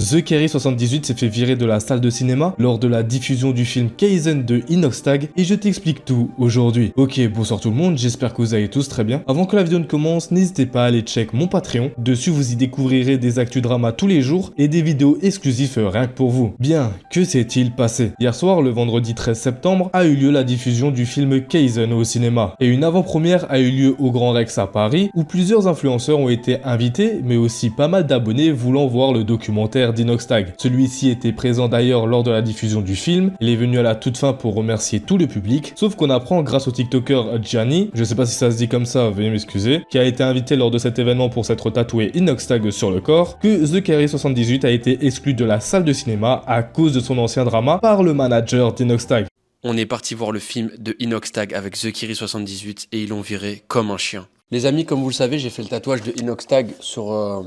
TheKerry78 s'est fait virer de la salle de cinéma lors de la diffusion du film Kaizen de Inoxtag et je t'explique tout aujourd'hui. Ok, bonsoir tout le monde, j'espère que vous allez tous très bien. Avant que la vidéo ne commence, n'hésitez pas à aller check mon Patreon. Dessus, vous y découvrirez des actus drama tous les jours et des vidéos exclusives rien que pour vous. Bien, que s'est-il passé? Hier soir, le vendredi 13 septembre, a eu lieu la diffusion du film Kaizen au cinéma. Et une avant-première a eu lieu au Grand Rex à Paris, où plusieurs influenceurs ont été invités, mais aussi pas mal d'abonnés voulant voir le documentaire d'Inoxtag. Celui-ci était présent d'ailleurs lors de la diffusion du film, il est venu à la toute fin pour remercier tout le public, sauf qu'on apprend grâce au tiktoker Gianni, je sais pas si ça se dit comme ça, veuillez m'excuser, qui a été invité lors de cet événement pour s'être tatoué Inoxtag sur le corps, que TheKerry78 a été exclu de la salle de cinéma à cause de son ancien drama par le manager d'Inoxtag. On est parti voir le film de Inoxtag avec TheKerry78 et ils l'ont viré comme un chien. Les amis, comme vous le savez, j'ai fait le tatouage de Inoxtag sur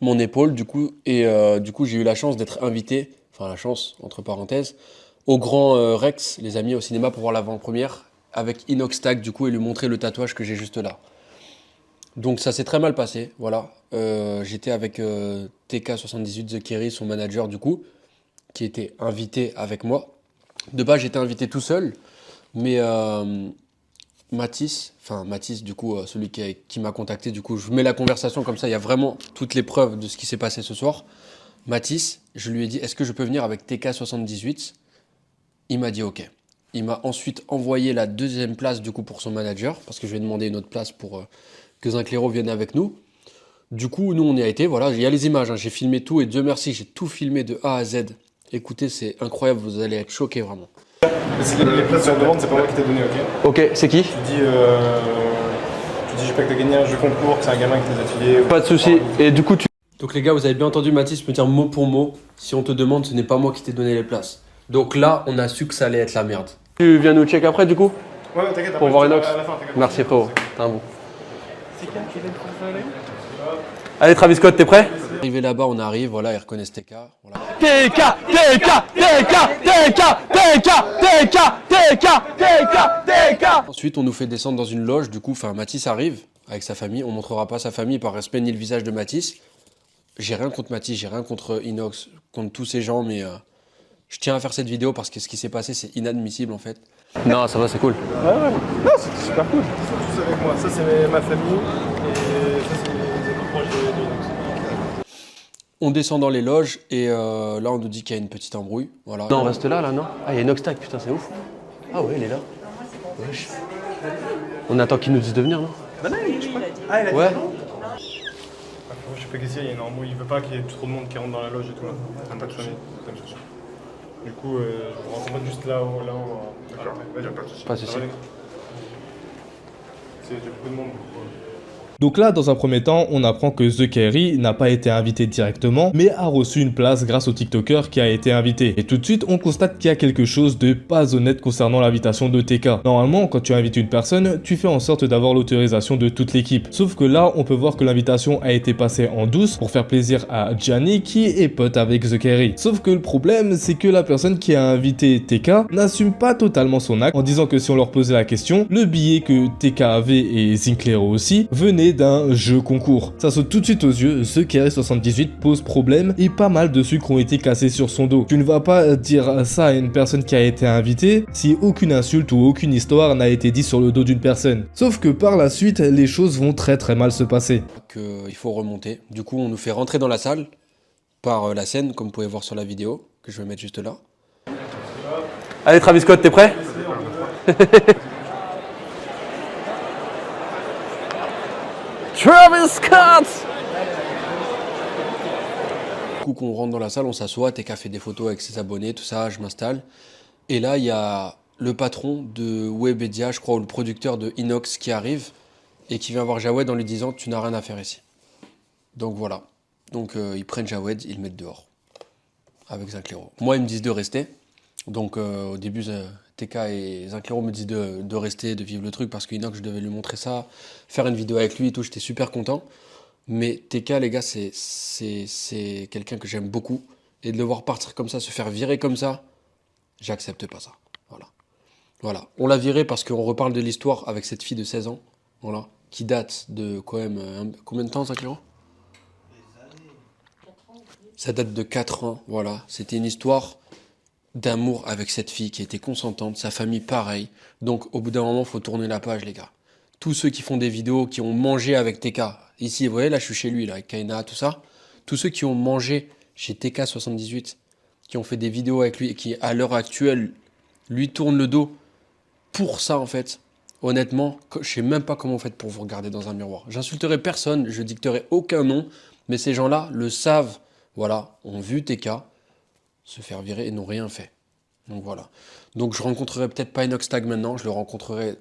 mon épaule, du coup j'ai eu la chance d'être invité, enfin la chance entre parenthèses, au Grand Rex, les amis, au cinéma pour voir l'avant-première avec Inoxtag du coup et lui montrer le tatouage que j'ai juste là. Donc ça s'est très mal passé, voilà. J'étais avec TK78 TheKerry, son manager du coup, qui était invité avec moi. De base j'étais invité tout seul, mais Mathis du coup, celui qui m'a contacté, du coup je mets la conversation comme ça, il y a vraiment toutes les preuves de ce qui s'est passé ce soir. Mathis, je lui ai dit, est-ce que je peux venir avec TK78? Il m'a dit ok. Il m'a ensuite envoyé la deuxième place du coup pour son manager, parce que je lui ai demandé une autre place pour que Zinclero vienne avec nous. Du coup, nous on y a été, voilà, il y a les images, hein, j'ai filmé tout et Dieu merci, j'ai tout filmé de A à Z. Écoutez, c'est incroyable, vous allez être choqués vraiment. Les places sur demande, c'est pas moi qui t'ai donné, ok? Ok, c'est qui? Tu dis, je sais pas que t'as gagné un jeu concours, que c'est un gamin qui t'a affilié. Pas de souci. Et du coup, Donc les gars, vous avez bien entendu Mathis me dire mot pour mot, si on te demande, ce n'est pas moi qui t'ai donné les places. Donc là, on a su que ça allait être la merde. Tu viens nous check après du coup? Ouais, t'inquiète, pour voir Inox. à la fin, t'inquiète. Merci frérot, t'es un bon. C'est qui vient de faire ça? Allez Travis Scott, t'es prêt? Arrivé là-bas, on arrive, voilà, ils reconnaissent TK. Voilà. TK. Ensuite, on nous fait descendre dans une loge, du coup, Mathis arrive avec sa famille, on montrera pas sa famille par respect ni le visage de Mathis. J'ai rien contre Mathis, j'ai rien contre Inox, contre tous ces gens, mais je tiens à faire cette vidéo parce que ce qui s'est passé, c'est inadmissible en fait. Non, ça va, c'est cool. Ouais, non, c'est super cool. Ils sont tous avec moi. Ça, c'est ma famille et ça, c'est les autres proches d'Inox. On descend dans les loges et là, on nous dit qu'il y a une petite embrouille. Voilà. Non, on reste là, non? Ah, il y a Inoxtag, putain, c'est ouf. Ah ouais, il est là. Wesh. On attend qu'il nous dise de venir, non? Bah non, je crois. Ah, il a dit ouais. non. Je sais pas qu'est-ce qu'il y a une embrouille. Il veut pas qu'il y ait trop de monde qui rentre dans la loge et tout là. Un pas de famille. Du coup, je vous rencontre juste là-haut. D'accord, pas de soucis. Pas de soucis. C'est beaucoup de monde. Donc là, dans un premier temps, on apprend que TheKerry n'a pas été invité directement, mais a reçu une place grâce au TikToker qui a été invité. Et tout de suite, on constate qu'il y a quelque chose de pas honnête concernant l'invitation de TK. Normalement, quand tu invites une personne, tu fais en sorte d'avoir l'autorisation de toute l'équipe. Sauf que là, on peut voir que l'invitation a été passée en douce pour faire plaisir à Gianni qui est pote avec TheKerry. Sauf que le problème, c'est que la personne qui a invité TK n'assume pas totalement son acte en disant que si on leur posait la question, le billet que TK avait et Zinclero aussi venait d'un jeu concours. Ça saute tout de suite aux yeux, TheKerry78 pose problème et pas mal de sucres ont été cassés sur son dos. Tu ne vas pas dire ça à une personne qui a été invitée si aucune insulte ou aucune histoire n'a été dit sur le dos d'une personne. Sauf que par la suite, les choses vont très mal se passer. Il faut remonter. Du coup, on nous fait rentrer dans la salle par la scène, comme vous pouvez voir sur la vidéo, que je vais mettre juste là. Allez Travis Scott, t'es prêt? Travis Scott! Du coup, qu'on rentre dans la salle, on s'assoit, TK fait des photos avec ses abonnés, tout ça, je m'installe. Et là, il y a le patron de Webedia, je crois, ou le producteur de Inox qui arrive et qui vient voir Jawed en lui disant « Tu n'as rien à faire ici ». Donc voilà. Donc ils prennent Jawed, ils le mettent dehors avec Zinclero. Moi, ils me disent de rester. Donc au début, TK et Zinclero me disent de rester, de vivre le truc parce qu'Inox, je devais lui montrer ça, faire une vidéo avec lui et tout, j'étais super content. Mais TK, les gars, c'est quelqu'un que j'aime beaucoup. Et de le voir partir comme ça, se faire virer comme ça, j'accepte pas ça. Voilà. On l'a viré parce qu'on reparle de l'histoire avec cette fille de 16 ans, voilà, qui date de quand même combien de temps, Zinclero? Ça date de 4 ans, voilà. C'était une histoire d'amour avec cette fille qui était consentante, sa famille pareil. Donc au bout d'un moment, il faut tourner la page, les gars. Tous ceux qui font des vidéos, qui ont mangé avec TK, ici, vous voyez, là je suis chez lui, là, avec Kaina, tout ça. Tous ceux qui ont mangé chez TK78, qui ont fait des vidéos avec lui et qui, à l'heure actuelle, lui tournent le dos pour ça, en fait. Honnêtement, je sais même pas comment vous faites pour vous regarder dans un miroir. J'insulterai personne, je dicterai aucun nom, mais ces gens-là le savent. Voilà, ont vu TK se faire virer et n'ont rien fait. Donc voilà. Donc je rencontrerai peut-être pas Inoxtag maintenant, je le rencontrerai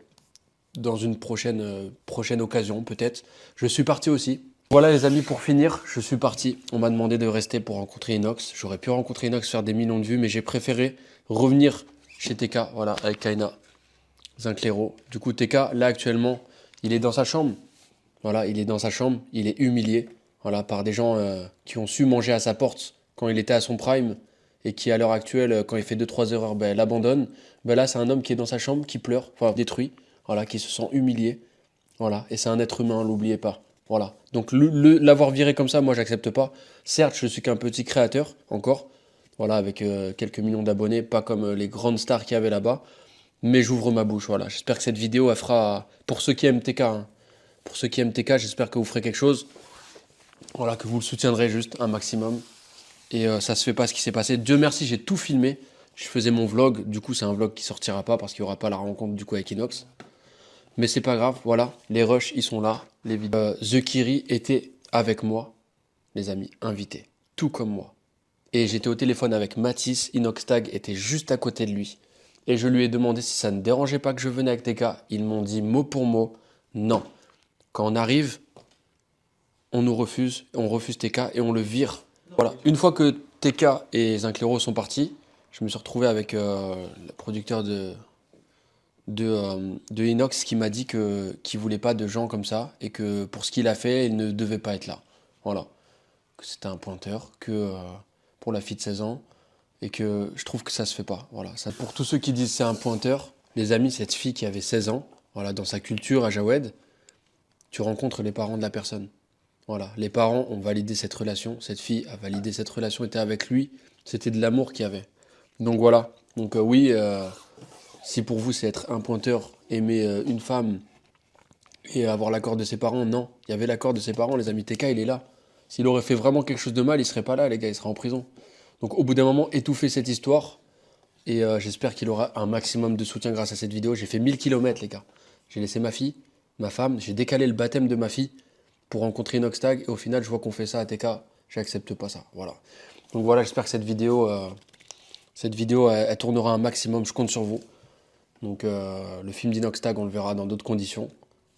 dans une prochaine occasion peut-être. Je suis parti aussi. Voilà les amis, pour finir, je suis parti. On m'a demandé de rester pour rencontrer Inox. J'aurais pu rencontrer Inox, faire des millions de vues, mais j'ai préféré revenir chez TK, voilà, avec Kaina, Zinclero. Du coup, TK, là actuellement, il est dans sa chambre. Voilà, il est dans sa chambre, il est humilié, voilà, par des gens qui ont su manger à sa porte quand il était à son prime et qui, à l'heure actuelle, quand il fait 2-3 erreurs, ben, l'abandonne. Ben là, c'est un homme qui est dans sa chambre, qui pleure, enfin détruit, voilà, qui se sent humilié. Voilà, et c'est un être humain, l'oubliez pas. Voilà, donc l'avoir viré comme ça, moi, j'accepte pas. Certes, je suis qu'un petit créateur, encore, voilà, avec quelques millions d'abonnés, pas comme les grandes stars qu'il y avait là-bas, mais j'ouvre ma bouche, voilà. J'espère que cette vidéo, elle fera, pour ceux qui aiment TK, hein, pour ceux qui aiment TK, j'espère que vous ferez quelque chose, voilà, que vous le soutiendrez juste un maximum. Et ça se fait pas ce qui s'est passé. Dieu merci, j'ai tout filmé. Je faisais mon vlog, du coup c'est un vlog qui sortira pas parce qu'il n'y aura pas la rencontre du coup avec Inox. Mais c'est pas grave, voilà, les rushs ils sont là, les vidéos. The Kiri était avec moi, les amis, invité, tout comme moi. Et j'étais au téléphone avec Mathis, Inoxtag était juste à côté de lui. Et je lui ai demandé si ça ne dérangeait pas que je venais avec TK. Ils m'ont dit mot pour mot, non. Quand on arrive, on refuse TK et on le vire. Voilà, une fois que TK et Zinclero sont partis, je me suis retrouvé avec le producteur de Inox qui m'a dit qu'il voulait pas de gens comme ça et que pour ce qu'il a fait, il ne devait pas être là. Voilà, que c'était un pointeur, que pour la fille de 16 ans et que je trouve que ça se fait pas. Voilà, ça, pour tous ceux qui disent c'est un pointeur, les amis, cette fille qui avait 16 ans, voilà, dans sa culture à Jawed, tu rencontres les parents de la personne. Voilà, les parents ont validé cette relation, cette fille a validé cette relation, était avec lui, c'était de l'amour qu'il y avait. Donc voilà, donc oui, si pour vous c'est être un pointeur, aimer une femme et avoir l'accord de ses parents, non, il y avait l'accord de ses parents, les amis. TK il est là. S'il aurait fait vraiment quelque chose de mal, il serait pas là les gars, il serait en prison. Donc au bout d'un moment, étouffer cette histoire, et j'espère qu'il aura un maximum de soutien grâce à cette vidéo. J'ai fait 1000 km les gars, j'ai laissé ma fille, ma femme, j'ai décalé le baptême de ma fille, pour rencontrer Inoxtag, et au final, je vois qu'on fait ça à TK, j'accepte pas ça, voilà. Donc voilà, j'espère que cette vidéo, elle tournera un maximum, je compte sur vous. Donc le film d'Inoxtag, on le verra dans d'autres conditions,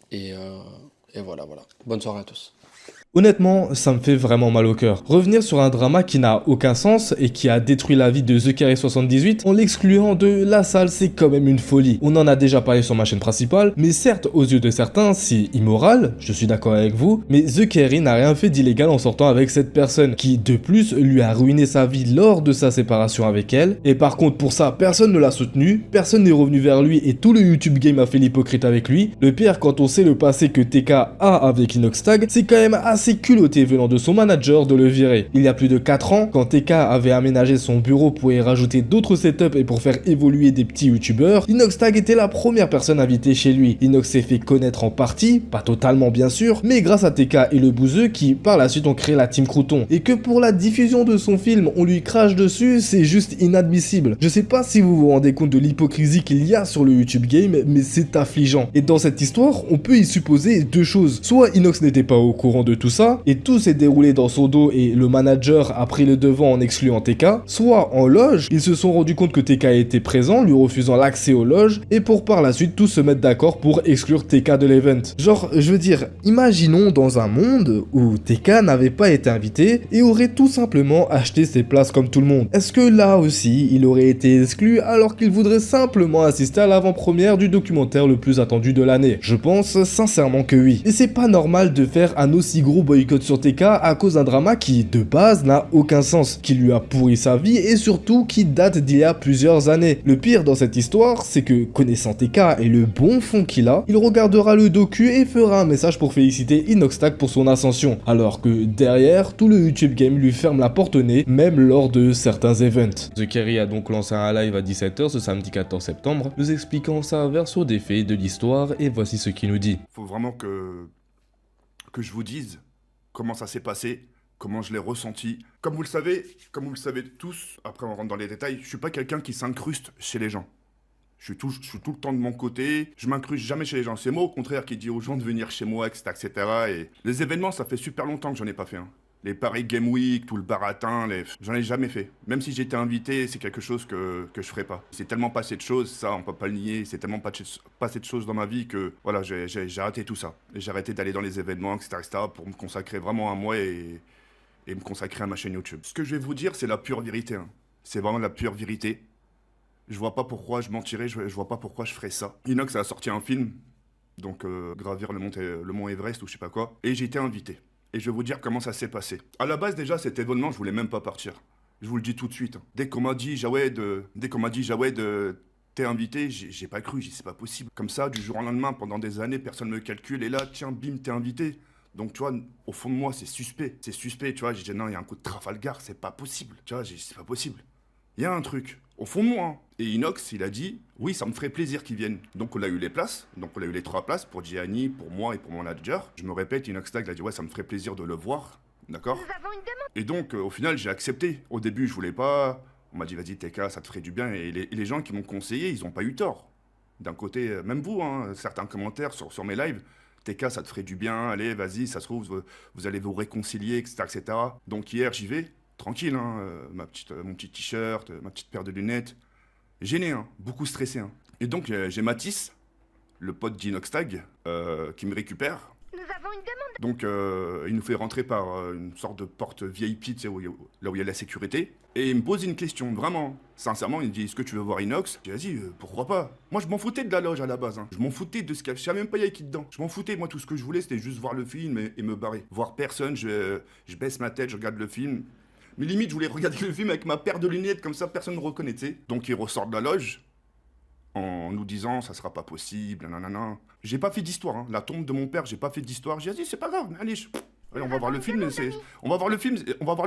et voilà. Bonne soirée à tous. Honnêtement, ça me fait vraiment mal au cœur. Revenir sur un drama qui n'a aucun sens et qui a détruit la vie de TheKerry78 en l'excluant de la salle, c'est quand même une folie. On en a déjà parlé sur ma chaîne principale, mais certes, aux yeux de certains, c'est immoral, je suis d'accord avec vous, mais TheKerry n'a rien fait d'illégal en sortant avec cette personne, qui de plus lui a ruiné sa vie lors de sa séparation avec elle, et par contre pour ça, personne ne l'a soutenu, personne n'est revenu vers lui et tout le YouTube game a fait l'hypocrite avec lui. Le pire, quand on sait le passé que TK a avec Inoxtag, c'est quand même assez culotté venant de son manager de le virer. Il y a plus de 4 ans, quand TK avait aménagé son bureau pour y rajouter d'autres setups et pour faire évoluer des petits youtubeurs, Inoxtag était la première personne invitée chez lui. Inox s'est fait connaître en partie, pas totalement bien sûr, mais grâce à TK et le bouseux qui par la suite ont créé la Team Crouton. Et que pour la diffusion de son film, on lui crache dessus, c'est juste inadmissible. Je sais pas si vous vous rendez compte de l'hypocrisie qu'il y a sur le YouTube game, mais c'est affligeant. Et dans cette histoire, on peut y supposer deux choses. Soit Inox n'était pas au courant de tout ça, et tout s'est déroulé dans son dos et le manager a pris le devant en excluant TK, soit en loge, ils se sont rendus compte que TK était présent, lui refusant l'accès aux loges, et pour par la suite tous se mettre d'accord pour exclure TK de l'event. Genre, je veux dire, imaginons dans un monde où TK n'avait pas été invité et aurait tout simplement acheté ses places comme tout le monde. Est-ce que là aussi, il aurait été exclu alors qu'il voudrait simplement assister à l'avant-première du documentaire le plus attendu de l'année? Je pense sincèrement que oui. Et c'est pas normal de faire un aussi gros gros boycott sur TK à cause d'un drama qui, de base, n'a aucun sens, qui lui a pourri sa vie et surtout qui date d'il y a plusieurs années. Le pire dans cette histoire, c'est que, connaissant TK et le bon fond qu'il a, il regardera le docu et fera un message pour féliciter Inoxtag pour son ascension, alors que derrière, tout le YouTube game lui ferme la porte au nez, même lors de certains events. The Kerry a donc lancé un live à 17 h ce samedi 14 septembre, nous expliquant sa version des faits de l'histoire et voici ce qu'il nous dit. Faut vraiment que je vous dise comment ça s'est passé, comment je l'ai ressenti. Comme vous le savez tous, après on rentre dans les détails, je suis pas quelqu'un qui s'incruste chez les gens. Je suis tout le temps de mon côté, je m'incruste jamais chez les gens. C'est moi au contraire qui dis aux gens de venir chez moi, etc. Et les événements, ça fait super longtemps que j'en ai pas fait. Hein. Les Paris Game Week, tout le baratin, j'en ai jamais fait. Même si j'étais invité, c'est quelque chose que je ferais pas. C'est tellement passé de choses, ça on peut pas le nier, c'est tellement passé de choses dans ma vie que voilà, j'ai arrêté tout ça. J'ai arrêté d'aller dans les événements, etc. pour me consacrer vraiment à moi et me consacrer à ma chaîne YouTube. Ce que je vais vous dire, c'est la pure vérité. Hein. C'est vraiment la pure vérité. Je vois pas pourquoi je mentirais, je vois pas pourquoi je ferais ça. Inox a sorti un film, donc gravir le mont Everest ou je sais pas quoi, et j'ai été invité. Et je vais vous dire comment ça s'est passé. À la base déjà, cet événement, je voulais même pas partir. Je vous le dis tout de suite. Dès qu'on m'a dit Jawed, t'es invité, j'ai pas cru, j'ai dit c'est pas possible. Comme ça, du jour au lendemain, pendant des années, personne me calcule, et là, tiens, bim, t'es invité. Donc, tu vois, au fond de moi, c'est suspect. C'est suspect, tu vois. J'ai dit, non, il y a un coup de Trafalgar, c'est pas possible. Tu vois, j'ai dit, c'est pas possible. Il y a un truc, au fond de moi. Hein. Et Inox, il a dit, oui, ça me ferait plaisir qu'ils viennent. Donc, on a eu les places. Donc, on a eu les 3 places pour Gianni, pour moi et pour mon manager. Je me répète, Inoxtag, il a dit, ouais, ça me ferait plaisir de le voir. D'accord. Et donc, au final, j'ai accepté. Au début, je voulais pas. On m'a dit, vas-y, TK, ça te ferait du bien. Et les gens qui m'ont conseillé, ils ont pas eu tort. D'un côté, même vous, hein, certains commentaires sur mes lives. TK, ça te ferait du bien, allez, vas-y, ça se trouve, vous allez vous réconcilier, etc., etc. Donc hier, j'y vais, tranquille, hein, mon petit t-shirt, ma petite paire de lunettes. Gêné, hein, beaucoup stressé. Hein. Et donc, j'ai Mathis, le pote d'Inoxtag, qui me récupère. Nous avons une demande. Donc, il nous fait rentrer par une sorte de porte VIP, tu sais, là où il y a la sécurité. Et il me pose une question, vraiment, sincèrement, il me dit, est-ce que tu veux voir Inox? Je dis, vas-y, pourquoi pas? Moi, je m'en foutais de la loge à la base. Hein. Je m'en foutais de ce qu'il y avait. Je savais même pas il y avait qui dedans. Je m'en foutais. Moi, tout ce que je voulais, c'était juste voir le film et me barrer. Voir personne, je baisse ma tête, je regarde le film. Mais limite, je voulais regarder le film avec ma paire de lunettes, comme ça, personne ne me reconnaît, tu sais. Donc, il ressort de la loge en nous disant, ça sera pas possible, nanana. J'ai pas fait d'histoire. Hein. La tombe de mon père, j'ai pas fait d'histoire. J'ai dit, c'est pas grave, allez, allez, on va voir le film, on va voir le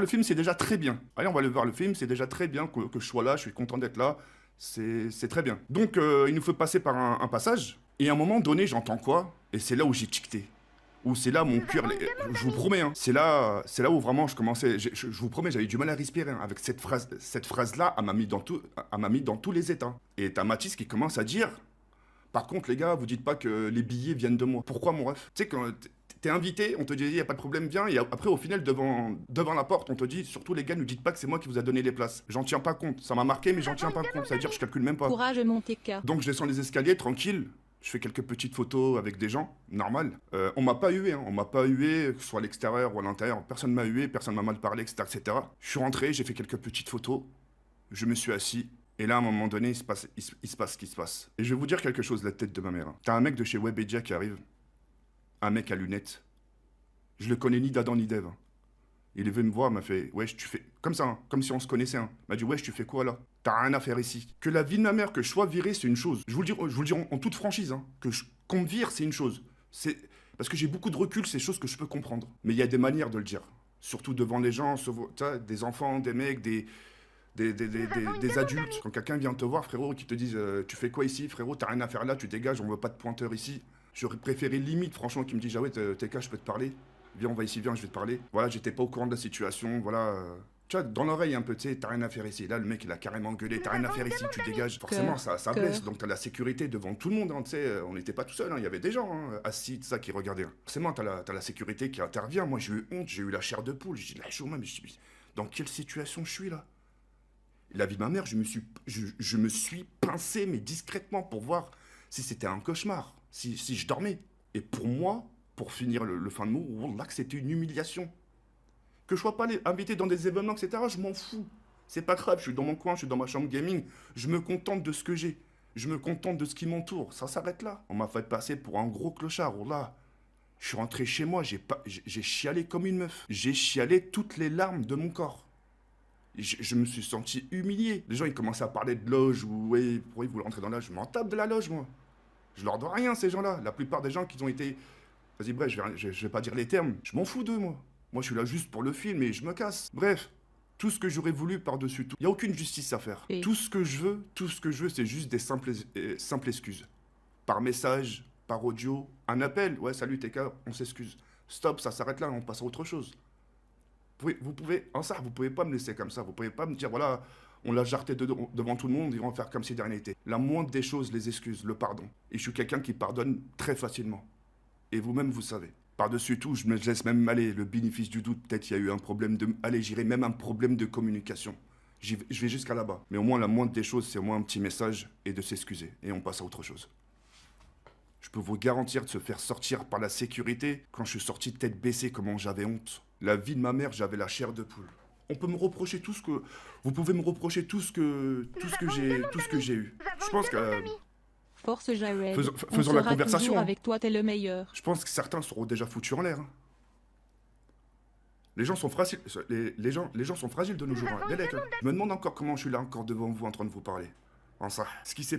film, c'est déjà très bien. Allez, on va voir le film, c'est déjà très bien que je sois là, je suis content d'être là, c'est très bien. Donc, il nous faut passer par un passage, et à un moment donné, j'entends quoi? Et c'est là où j'ai tiqueté. Où c'est là mon cœur, je vous promets, hein, c'est là où vraiment je commençais, je vous promets, j'avais du mal à respirer. Hein, avec cette phrase-là, elle m'a mis dans tous les états. Et t'as Mathis qui commence à dire, par contre, les gars, vous dites pas que les billets viennent de moi. Pourquoi, mon ref? Tu sais, quand t'es invité, on te dit, il y a pas de problème, viens. Et après, au final, devant la porte, on te dit, surtout les gars, ne dites pas que c'est moi qui vous a donné les places. J'en tiens pas compte. Ça m'a marqué, mais j'en tiens pas compte. Ça veut dire que je calcule même pas. Courage, mon TK. Donc, je descends les escaliers, tranquille. Je fais quelques petites photos avec des gens, normal. On m'a pas hué, hein. On m'a pas hué, que ce soit à l'extérieur ou à l'intérieur. Personne m'a hué, personne m'a mal parlé, etc., etc. Je suis rentré, j'ai fait quelques petites photos. Je me suis assis. Et là, à un moment donné, il se passe ce qui se passe. Et je vais vous dire quelque chose, la tête de ma mère. Hein. T'as un mec de chez Webedia qui arrive. Un mec à lunettes. Je le connais ni d'Adam ni d'Ève. Hein. Il est venu me voir, m'a fait, wesh, tu fais... Comme ça, hein, comme si on se connaissait. Hein. M'a dit, wesh, tu fais quoi là? T'as rien à faire ici. Que la vie de ma mère, que je sois viré, c'est une chose. Je vous le dis en toute franchise. Hein, qu'on me vire, c'est une chose. Parce que j'ai beaucoup de recul, c'est des choses que je peux comprendre. Mais il y a des manières de le dire. Surtout devant les gens, des enfants, des mecs, des adultes. Quand quelqu'un vient te voir, frérot, qui te disent tu fais quoi ici, frérot, t'as rien à faire là, tu dégages, on veut pas de pointeur ici. J'aurais préféré limite, franchement, qui me dit Jawed, TK, je peux te parler. Viens, on va ici, viens, je vais te parler. Voilà, j'étais pas au courant de la situation, voilà. Tu vois, dans l'oreille un peu, tu sais, t'as rien à faire ici. Là, le mec, il a carrément gueulé, t'as rien à faire ici, tu dégages. Forcément, ça blesse. Donc, t'as la sécurité devant tout le monde, hein, tu sais. On n'était pas tout seul, hein, il y avait des gens hein, assis, tout ça, qui regardaient. Forcément, t'as la sécurité qui intervient. Moi, j'ai eu honte, j'ai eu la chair de poule. J'ai dit, là, chaud, même, dans quelle situation je suis là? La vie de ma mère, je me suis pincé, mais discrètement, pour voir si c'était un cauchemar, si je dormais. Et pour moi, pour finir le fin de mot, wallah, que c'était une humiliation. Que je sois pas invité dans des événements, etc., je m'en fous. C'est pas grave, je suis dans mon coin, je suis dans ma chambre gaming. Je me contente de ce que j'ai. Je me contente de ce qui m'entoure. Ça s'arrête là. On m'a fait passer pour un gros clochard, wallah. Je suis rentré chez moi, j'ai chialé comme une meuf. J'ai chialé toutes les larmes de mon corps. Je me suis senti humilié. Les gens, ils commençaient à parler de loge, ou ouais, pourquoi ils voulaient rentrer dans la loge. Je m'en tape de la loge, moi. Je leur dois rien, ces gens-là. La plupart des gens qui ont été... Vas-y, bref, je vais pas dire les termes. Je m'en fous d'eux, moi. Moi, je suis là juste pour le film et je me casse. Bref, tout ce que j'aurais voulu par-dessus tout. Il n'y a aucune justice à faire. Et... Tout ce que je veux, c'est juste des simples excuses. Par message, par audio, un appel. Ouais, salut TK, on s'excuse. Stop, ça s'arrête là, on passe à autre chose. Vous pouvez pas me laisser comme ça. Vous pouvez pas me dire, voilà, on l'a jarté devant tout le monde, ils vont faire comme si de rien n'était. La moindre des choses, les excuses, le pardon. Et je suis quelqu'un qui pardonne très facilement. Et vous-même, vous savez. Par-dessus tout, je me laisse même aller, le bénéfice du doute, peut-être il y a eu un problème de... Allez, j'irai même un problème de communication. Je vais jusqu'à là-bas. Mais au moins, la moindre des choses, c'est au moins un petit message et de s'excuser. Et on passe à autre chose. Je peux vous garantir de se faire sortir par la sécurité. Quand je suis sorti tête baissée, comment j'avais honte. La vie de ma mère, j'avais la chair de poule. On peut me reprocher tout ce que... Vous pouvez me reprocher tout ce que j'ai eu. Je pense que... Force Jared. Faisons la conversation. Avec toi, t'es le meilleur. Je pense que certains seront déjà foutus en l'air. Hein. Les gens sont fragiles. Les gens sont fragiles de nos jours. Hein. Je me demande encore comment je suis là encore devant vous en train de vous parler. Enfin, ce qui s'est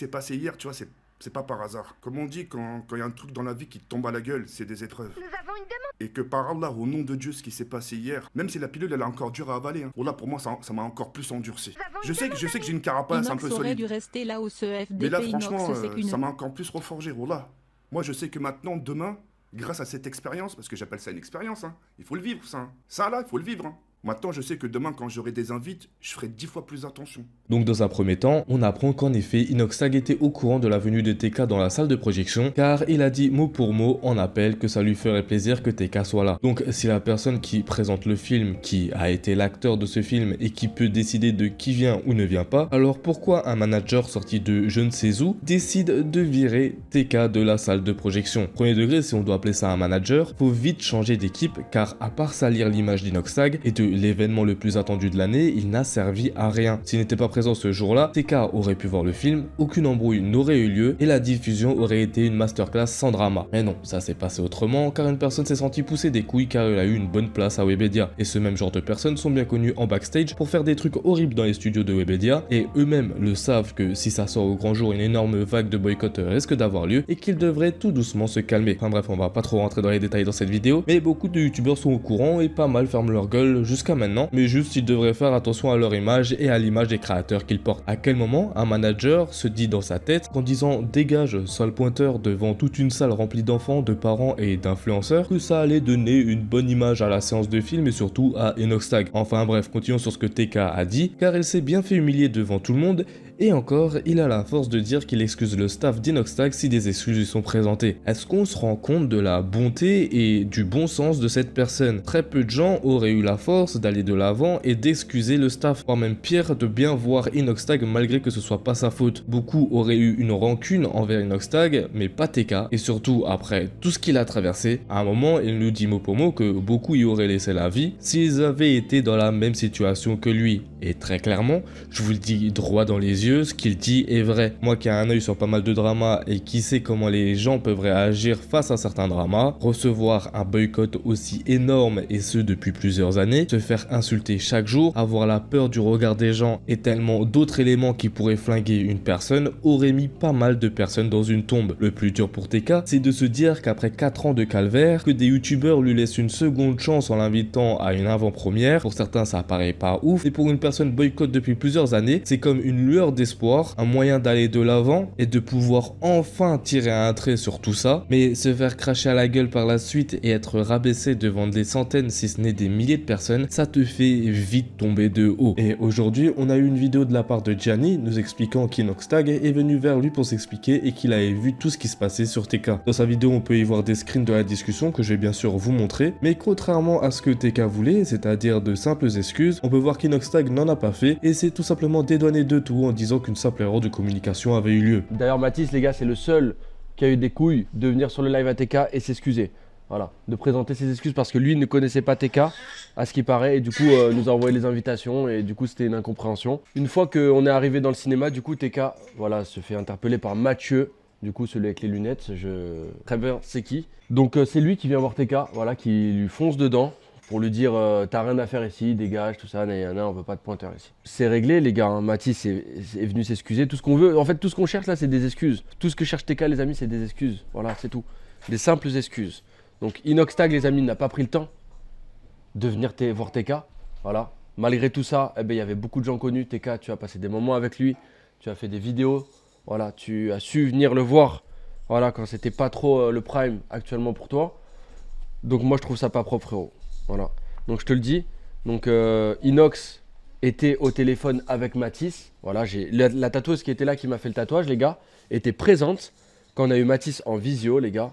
passé hier, tu vois, c'est pas par hasard. Comme on dit, quand il y a un truc dans la vie qui te tombe à la gueule, c'est des épreuves. Nous avons une demande. Et que par Allah, au nom de Dieu, ce qui s'est passé hier, même si la pilule, elle est encore dure à avaler, hein, là, pour moi, ça m'a encore plus endurci. Je sais que j'ai une carapace un peu aurait solide. dû rester là où ce FDP Mais là, franchement, Inox, ça m'a encore plus reforgé, là. Moi, je sais que maintenant, demain, grâce à cette expérience, parce que j'appelle ça une expérience, hein, il faut le vivre, ça. Hein. Ça, là, il faut le vivre. Hein. Maintenant, je sais que demain, quand j'aurai des invites, je ferai 10 fois plus attention. Donc dans un premier temps, on apprend qu'en effet, Inoxtag était au courant de la venue de TK dans la salle de projection, car il a dit mot pour mot en appel que ça lui ferait plaisir que TK soit là. Donc si la personne qui présente le film, qui a été l'acteur de ce film et qui peut décider de qui vient ou ne vient pas, alors pourquoi un manager sorti de je ne sais où décide de virer TK de la salle de projection? Premier degré, si on doit appeler ça un manager, faut vite changer d'équipe, car à part salir l'image d'Inoxtag et de l'événement le plus attendu de l'année, il n'a servi à rien. S'il n'était pas présent ce jour-là, TK aurait pu voir le film, aucune embrouille n'aurait eu lieu et la diffusion aurait été une masterclass sans drama. Mais non, ça s'est passé autrement, car une personne s'est sentie pousser des couilles car elle a eu une bonne place à Webedia. Et ce même genre de personnes sont bien connues en backstage pour faire des trucs horribles dans les studios de Webedia, et eux-mêmes le savent que si ça sort au grand jour, une énorme vague de boycott risque d'avoir lieu et qu'ils devraient tout doucement se calmer. Enfin bref, on va pas trop rentrer dans les détails dans cette vidéo, mais beaucoup de youtubeurs sont au courant et pas mal ferment leur gueule jusqu'à maintenant, mais juste ils devraient faire attention à leur image et à l'image des créateurs qu'ils portent. À quel moment un manager se dit dans sa tête qu'en disant dégage sale pointeur devant toute une salle remplie d'enfants, de parents et d'influenceurs, que ça allait donner une bonne image à la séance de film et surtout à Inoxtag. Enfin bref, continuons sur ce que TK a dit, car il s'est bien fait humilier devant tout le monde. Et encore, il a la force de dire qu'il excuse le staff d'Inoxtag si des excuses lui sont présentées. Est-ce qu'on se rend compte de la bonté et du bon sens de cette personne? Très peu de gens auraient eu la force d'aller de l'avant et d'excuser le staff, voire même pire, de bien voir Inoxtag malgré que ce soit pas sa faute. Beaucoup auraient eu une rancune envers Inoxtag, mais pas TK, et surtout après tout ce qu'il a traversé, à un moment il nous dit mot pour mot que beaucoup y auraient laissé la vie s'ils avaient été dans la même situation que lui. Et très clairement, je vous le dis droit dans les yeux, ce qu'il dit est vrai. Moi qui ai un œil sur pas mal de dramas et qui sait comment les gens peuvent réagir face à certains dramas, recevoir un boycott aussi énorme et ce depuis plusieurs années, se faire insulter chaque jour, avoir la peur du regard des gens et tellement d'autres éléments qui pourraient flinguer une personne aurait mis pas mal de personnes dans une tombe. Le plus dur pour TK, c'est de se dire qu'après 4 ans de calvaire, que des youtubeurs lui laissent une seconde chance en l'invitant à une avant-première, pour certains ça paraît pas ouf, et pour une personne boycott depuis plusieurs années, c'est comme une lueur d'espoir, un moyen d'aller de l'avant et de pouvoir enfin tirer un trait sur tout ça, mais se faire cracher à la gueule par la suite et être rabaissé devant des centaines si ce n'est des milliers de personnes, ça te fait vite tomber de haut. Et aujourd'hui, on a eu une vidéo de la part de Gianni nous expliquant qu'Inoxtag est venu vers lui pour s'expliquer et qu'il avait vu tout ce qui se passait sur TK. Dans sa vidéo, on peut y voir des screens de la discussion que je vais bien sûr vous montrer, mais contrairement à ce que TK voulait, c'est-à-dire de simples excuses, on peut voir qu'Inoxtag n'en a pas fait et c'est tout simplement dédouané de tout en disant qu'une simple erreur de communication avait eu lieu. D'ailleurs, Mathis, les gars, c'est le seul qui a eu des couilles de venir sur le live ATK et s'excuser. Voilà, de présenter ses excuses parce que lui ne connaissait pas TK, à ce qui paraît, et du coup nous a envoyé les invitations et du coup c'était une incompréhension. Une fois qu'on est arrivé dans le cinéma, du coup TK, voilà, se fait interpeller par Mathieu Du coup, celui avec les lunettes, très bien, c'est qui. Donc c'est lui qui vient voir TK, voilà, qui lui fonce dedans pour lui dire t'as rien à faire ici, dégage, tout ça, on veut pas de pointeur ici. C'est réglé les gars, hein. Mathis est venu s'excuser, tout ce qu'on veut, en fait tout ce qu'on cherche là c'est des excuses. Tout ce que cherche TK les amis c'est des excuses, voilà c'est tout. Des simples excuses. Donc Inoxtag les amis n'a pas pris le temps de venir voir TK, voilà. Malgré tout ça, eh ben, il y avait beaucoup de gens connus, TK tu as passé des moments avec lui, tu as fait des vidéos, voilà, tu as su venir le voir, voilà, quand c'était pas trop le prime actuellement pour toi. Donc moi je trouve ça pas propre frérot. Voilà, donc je te le dis, donc Inox était au téléphone avec Mathis, voilà, la tatoueuse qui était là, qui m'a fait le tatouage, les gars, était présente quand on a eu Mathis en visio, les gars,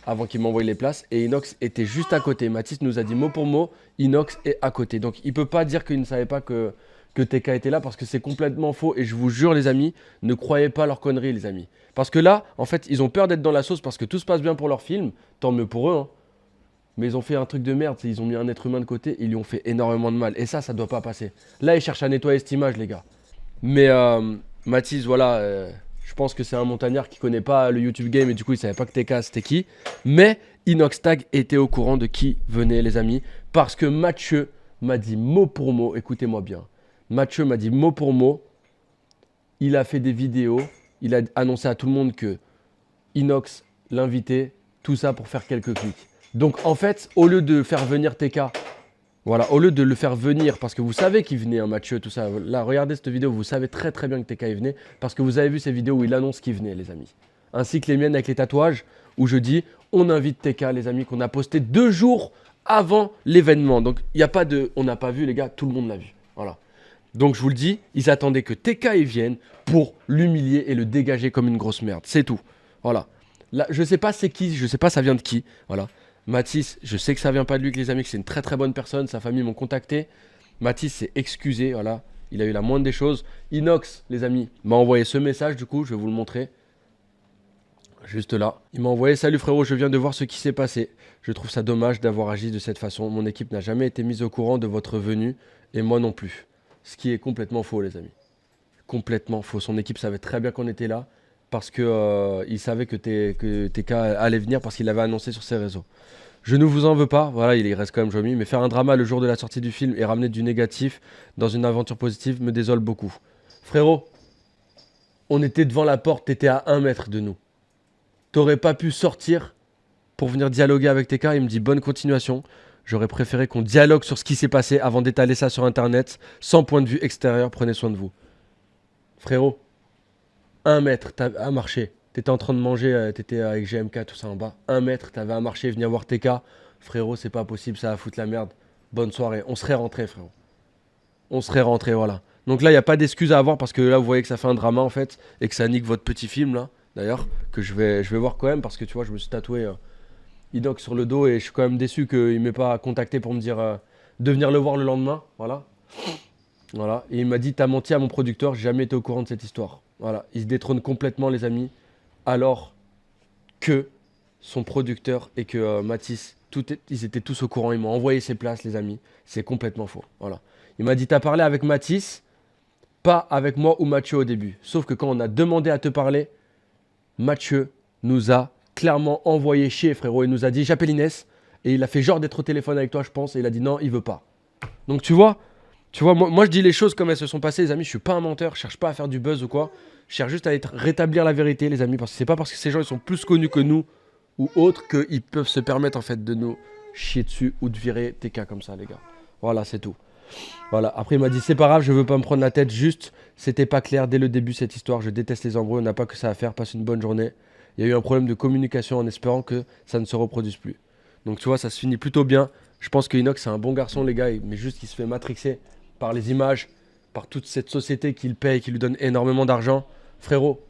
avant qu'il m'envoie les places, et Inox était juste à côté. Mathis nous a dit mot pour mot, Inox est à côté, donc il peut pas dire qu'il ne savait pas que TK était là, parce que c'est complètement faux, et je vous jure les amis, ne croyez pas leurs conneries les amis. Parce que là, en fait, ils ont peur d'être dans la sauce, parce que tout se passe bien pour leur film, tant mieux pour eux, hein. Mais ils ont fait un truc de merde, ils ont mis un être humain de côté, ils lui ont fait énormément de mal. Et ça doit pas passer. Là, ils cherchent à nettoyer cette image, les gars. Mais Mathis, voilà, je pense que c'est un montagnard qui connaît pas le YouTube game et du coup, il savait pas que TK c'était qui. Mais Inoxtag était au courant de qui venait, les amis. Parce que Mathieu m'a dit mot pour mot, écoutez-moi bien. Mathieu m'a dit mot pour mot, il a fait des vidéos, il a annoncé à tout le monde que Inox l'invitait, tout ça pour faire quelques clics. Donc en fait, au lieu de faire venir TK, voilà, au lieu de le faire venir, parce que vous savez qu'il venait, hein, Mathieu, tout ça. Là, regardez cette vidéo, vous savez très très bien que TK il venait, parce que vous avez vu ces vidéos où il annonce qu'il venait, les amis. Ainsi que les miennes avec les tatouages, où je dis, on invite TK, les amis, qu'on a posté 2 jours avant l'événement. Donc il n'y a pas de, on n'a pas vu, les gars, tout le monde l'a vu. Voilà. Donc je vous le dis, ils attendaient que TK il vienne pour l'humilier et le dégager comme une grosse merde. C'est tout. Voilà. Là, je sais pas c'est qui, je sais pas ça vient de qui. Voilà. Mathis, je sais que ça vient pas de lui, que les amis, que c'est une très très bonne personne. Sa famille m'ont contacté. Mathis s'est excusé, voilà. Il a eu la moindre des choses. Inox, les amis, m'a envoyé ce message, du coup, je vais vous le montrer. Juste là. Il m'a envoyé: salut frérot, je viens de voir ce qui s'est passé. Je trouve ça dommage d'avoir agi de cette façon. Mon équipe n'a jamais été mise au courant de votre venue et moi non plus. Ce qui est complètement faux, les amis. Complètement faux. Son équipe savait très bien qu'on était là parce que il savait que TK allait venir parce qu'il l'avait annoncé sur ses réseaux. Je ne vous en veux pas, voilà, il reste quand même Jomi, mais faire un drama le jour de la sortie du film et ramener du négatif dans une aventure positive me désole beaucoup. Frérot, on était devant la porte, t'étais à 1 mètre de nous. T'aurais pas pu sortir pour venir dialoguer avec TK. Il me dit bonne continuation. J'aurais préféré qu'on dialogue sur ce qui s'est passé avant d'étaler ça sur internet, sans point de vue extérieur. Prenez soin de vous. Frérot, 1 mètre, t'as à marcher. T'étais en train de manger, t'étais avec GMK, tout ça en bas. 1 mètre, t'avais à marcher, venir voir TK. Frérot, c'est pas possible, ça va foutre la merde. Bonne soirée. On serait rentré, frérot. On serait rentré, voilà. Donc là, il n'y a pas d'excuse à avoir parce que là, vous voyez que ça fait un drama en fait et que ça nique votre petit film là. D'ailleurs, que je vais voir quand même parce que tu vois, je me suis tatoué Inox sur le dos et je suis quand même déçu qu'il ne m'ait pas contacté pour me dire de venir le voir le lendemain. Voilà. Voilà. Et il m'a dit: t'as menti à mon producteur, j'ai jamais été au courant de cette histoire. Voilà. Il se détrône complètement, les amis. Alors que son producteur et que Mathis, ils étaient tous au courant. Ils m'ont envoyé ses places, les amis. C'est complètement faux. Voilà. Il m'a dit: t'as parlé avec Mathis, pas avec moi ou Mathieu au début. Sauf que quand on a demandé à te parler, Mathieu nous a clairement envoyé chier, frérot. Il nous a dit: j'appelle Inès. Et il a fait genre d'être au téléphone avec toi, je pense. Et il a dit non, il veut pas. Donc tu vois, moi je dis les choses comme elles se sont passées, les amis. Je suis pas un menteur, je cherche pas à faire du buzz ou quoi. Je cherche juste à rétablir la vérité, les amis. Parce que c'est pas parce que ces gens ils sont plus connus que nous ou autres qu'ils peuvent se permettre en fait de nous chier dessus ou de virer TK comme ça, les gars. Voilà, c'est tout. Voilà. Après il m'a dit: c'est pas grave, je veux pas me prendre la tête, juste c'était pas clair dès le début cette histoire, je déteste les embrouilles, on n'a pas que ça à faire, passe une bonne journée. Il y a eu un problème de communication en espérant que ça ne se reproduise plus. Donc tu vois, ça se finit plutôt bien. Je pense que Inox c'est un bon garçon, les gars, mais juste qu'il se fait matrixer par les images, par toute cette société qui le paye, qui lui donne énormément d'argent. Frérot,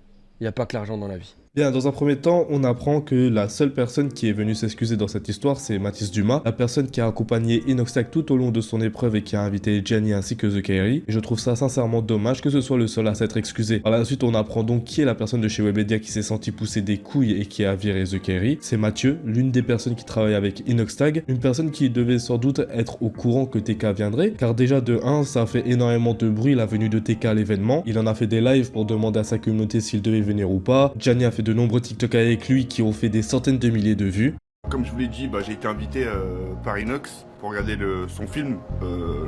il n'y a pas que l'argent dans la vie. Bien, dans un premier temps, on apprend que la seule personne qui est venue s'excuser dans cette histoire, c'est Mathis Dumas, la personne qui a accompagné Inoxtag tout au long de son épreuve et qui a invité Gianni ainsi que The Kairi. Et je trouve ça sincèrement dommage que ce soit le seul à s'être excusé. Par la suite, on apprend donc qui est la personne de chez Webedia qui s'est senti pousser des couilles et qui a viré The Kairi. C'est Mathieu, l'une des personnes qui travaille avec Inoxtag, une personne qui devait sans doute être au courant que TK viendrait, car déjà de 1, ça a fait énormément de bruit la venue de TK à l'événement. Il en a fait des lives pour demander à sa communauté s'il devait venir ou pas. Gianni a fait de nombreux TikTok avec lui qui ont fait des centaines de milliers de vues. Comme je vous l'ai dit, j'ai été invité par Inox pour regarder son film,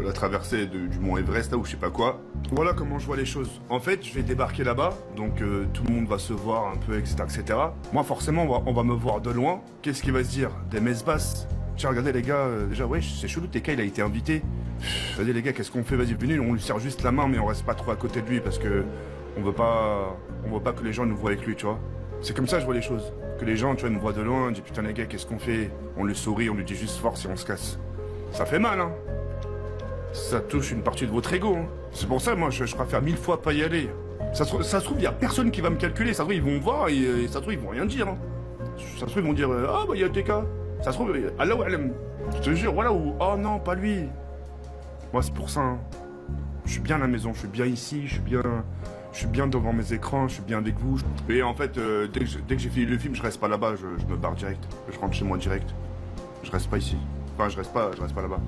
la traversée du mont Everest, là, ou je sais pas quoi. Voilà comment je vois les choses. En fait, je vais débarquer là-bas, donc tout le monde va se voir un peu, etc. etc. Moi, forcément, on va me voir de loin. Qu'est-ce qu'il va se dire? Des messes basses. Tiens, regardez les gars, déjà, ouais, c'est chelou, TK, il a été invité. Vas-y les gars, qu'est-ce qu'on fait? Vas-y, venez, on lui serre juste la main, mais on reste pas trop à côté de lui, parce que on veut pas que les gens nous voient avec lui, tu vois. C'est comme ça que je vois les choses. Que les gens, tu vois, nous voient de loin, on dit putain les gars, qu'est-ce qu'on fait? On lui sourit, on lui dit juste force et on se casse. Ça fait mal, hein. Ça touche une partie de votre ego, hein. C'est pour ça, moi, je préfère 1000 fois pas y aller. Ça se trouve, il y a personne qui va me calculer. Ça se trouve, ils vont me voir et ça se trouve, ils vont rien dire, hein. Ça se trouve, ils vont dire ah bah il y a TK. Ça se trouve, Allah Alam. Je te jure, voilà, ou oh non, pas lui. Moi, c'est pour ça, hein. Je suis bien à la maison, je suis bien ici, je suis bien devant mes écrans, je suis bien avec vous. Et en fait, dès que j'ai fini le film, je reste pas là-bas, je me barre direct. Je rentre chez moi direct. Je reste pas ici. Enfin, je reste pas là-bas.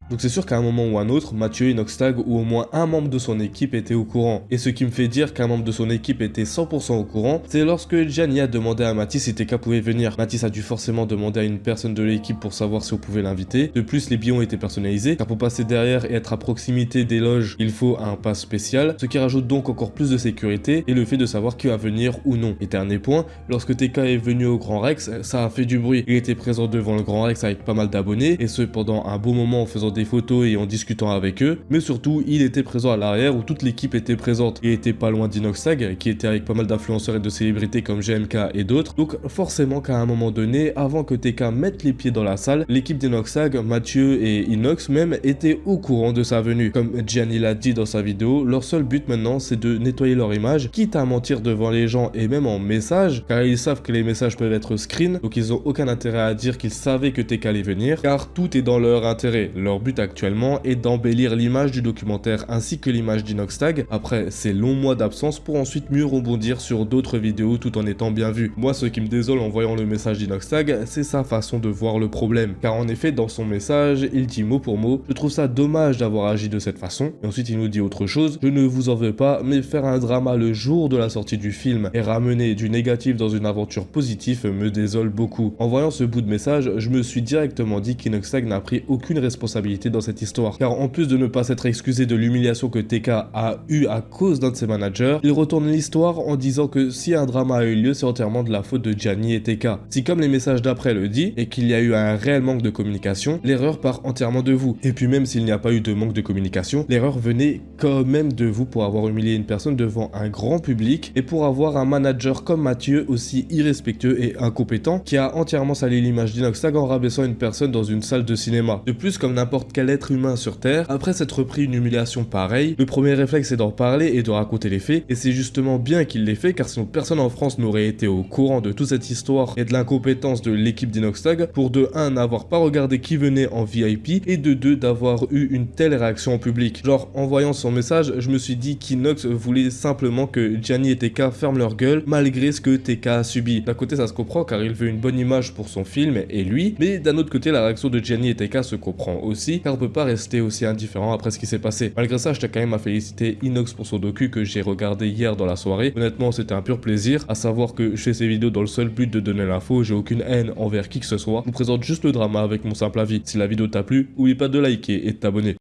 Donc c'est sûr qu'à un moment ou un autre, Mathieu, Inoxtag ou au moins un membre de son équipe était au courant. Et ce qui me fait dire qu'un membre de son équipe était 100% au courant, c'est lorsque Gianni a demandé à Mathis si TK pouvait venir. Mathis a dû forcément demander à une personne de l'équipe pour savoir si on pouvait l'inviter. De plus, les billets ont été personnalisés, car pour passer derrière et être à proximité des loges, il faut un pass spécial, ce qui rajoute donc encore plus de sécurité et le fait de savoir qui va venir ou non. Et dernier point, lorsque TK est venu au Grand Rex, ça a fait du bruit. Il était présent devant le Grand Rex avec pas mal d'abonnés, et ce pendant un beau moment en faisant des photos et en discutant avec eux, mais surtout il était présent à l'arrière où toute l'équipe était présente. Il était pas loin d'Inoxtag qui était avec pas mal d'influenceurs et de célébrités comme GMK et d'autres, donc forcément qu'à un moment donné, avant que TK mette les pieds dans la salle, l'équipe d'Inoxtag, Mathieu et Inox même étaient au courant de sa venue. Comme Gianni l'a dit dans sa vidéo, leur seul but maintenant c'est de nettoyer leur image, quitte à mentir devant les gens et même en message, car ils savent que les messages peuvent être screen, donc ils ont aucun intérêt à dire qu'ils savaient que TK allait venir, car tout est dans leur intérêt. Leur but actuellement est d'embellir l'image du documentaire ainsi que l'image d'Inoxtag après ces longs mois d'absence pour ensuite mieux rebondir sur d'autres vidéos tout en étant bien vu. Moi, ce qui me désole en voyant le message d'Inoxtag, c'est sa façon de voir le problème, car en effet dans son message, il dit mot pour mot: je trouve ça dommage d'avoir agi de cette façon, et ensuite il nous dit autre chose: je ne vous en veux pas, mais faire un drama le jour de la sortie du film et ramener du négatif dans une aventure positive me désole beaucoup. En voyant ce bout de message, je me suis directement dit qu'Inoxtag n'a pris aucune responsabilité dans cette histoire, car en plus de ne pas s'être excusé de l'humiliation que TK a eu à cause d'un de ses managers, il retourne l'histoire en disant que si un drama a eu lieu, c'est entièrement de la faute de Gianni et TK. Si comme les messages d'après le dit, et qu'il y a eu un réel manque de communication, l'erreur part entièrement de vous. Et puis même s'il n'y a pas eu de manque de communication, l'erreur venait quand même de vous pour avoir humilié une personne devant un grand public et pour avoir un manager comme Mathieu aussi irrespectueux et incompétent qui a entièrement sali l'image d'Inoxtag en rabaissant une personne dans une salle de cinéma. De plus, comme n'importe quel être humain sur Terre, après s'être pris une humiliation pareille, le premier réflexe est d'en parler et de raconter les faits, et c'est justement bien qu'il l'ait fait, car sinon personne en France n'aurait été au courant de toute cette histoire et de l'incompétence de l'équipe d'Inoxtag pour de 1 n'avoir pas regardé qui venait en VIP et de 2 d'avoir eu une telle réaction en public. Genre en voyant son message, je me suis dit qu'Inox voulait simplement que Gianni et TK ferment leur gueule malgré ce que TK a subi. D'un côté ça se comprend car il veut une bonne image pour son film et lui, mais d'un autre côté la réaction de Gianni et TK se comprend aussi car on peut pas rester aussi indifférent après ce qui s'est passé. Malgré ça, je tiens quand même à féliciter Inox pour son docu que j'ai regardé hier dans la soirée. Honnêtement, c'était un pur plaisir, à savoir que je fais ces vidéos dans le seul but de donner l'info, j'ai aucune haine envers qui que ce soit. Je vous présente juste le drama avec mon simple avis. Si la vidéo t'a plu, n'oublie pas de liker et de t'abonner.